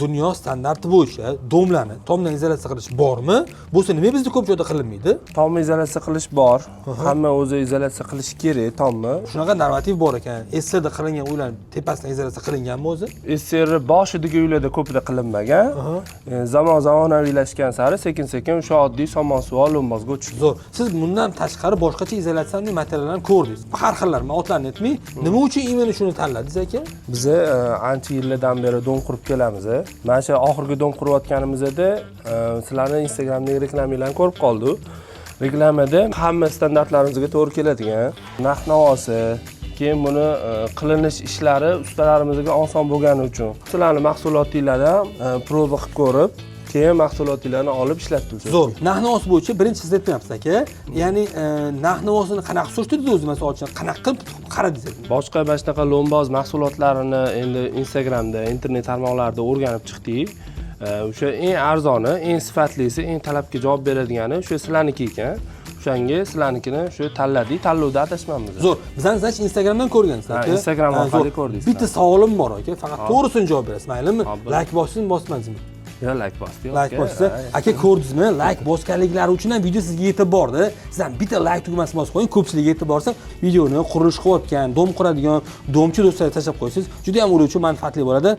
dunyo standarti bo'yicha domlarni tomdan izolyatsiya qilish bormi? Bo'lsa nima bizda ko'p joyda qilinmaydi? Tomni izolyatsiya qilish bor. Hamma o'zi izolyatsiya qilish kerak tomni. Shunaqa normativ bor ekan. SSRda qilingan uylar tepasidan izolyatsiya qilinganmi o'zi? SSR boshidagi uylarda ko'pida qilinmagan. Zamonaviylashgan sari sekin-sekin o'sha oddiy somonsuvo lombozga o'tishdi. Zo'r. Siz bundan tashqari boshqacha izolyatsiyaning materiallarni ko'rdingiz. Har xillar, men otlarni aytmay, nima uchun imенно shuni tanladingiz aka? Biz ancha yillardan beri dom qurib kelamiz. Mana shu oxirgi dom qurayotganimizda sizlarning Instagramdagi reklamalaringizni ko'rib qoldik. Reklamada hamma standartlarimizga to'g'ri keladigan narx-navosi, keyin buni qilinish ishlari ustalarimizga oson bo'lgani uchun sizlarning mahsulotinglardan proba qilib ko'rib, keyin mahsulotinglarni olib ishlatdik. Zo'r. Narx-navos bo'yicha birinchi siz aytmayapsiz aka. Ya'ni narx-navosini qanaqa surishtirdingiz o'zi, masalan, qanaqa qilib qaradingiz? Boshqa mana shunaqa lomboz mahsulotlarini endi Instagramda, internet tarmoqlarida o'rganib chiqdik. O'sha eng arzoni, eng sifatlisi, eng talabga javob beradigani o'sha sizlarniki ekan. O'shanga sizlarnikini shu tanladik, tanlovda adashmamiz. Zo'r. Bizani siz Instagramdan ko'rgansiz aka. Instagram orqali ko'rdingiz. Bitta savolim bor aka, faqat to'g'risini javob berasiz, maylimi? Like bosdingizmi, bosmadingizmi? Yo, like bosdik. Like bosdi. Aka ko'rdingizmi? Like bosganliklari uchun ham video sizga yetib bordi. Siz ham bitta like tugmasini bosib qo'ying, ko'pchilik yetib borsa, videoni qurilish qilayotgan, dom quradigan domchi do'stlarga tashlab qo'ysiz, juda ham ular uchun manfaatli bo'ladi.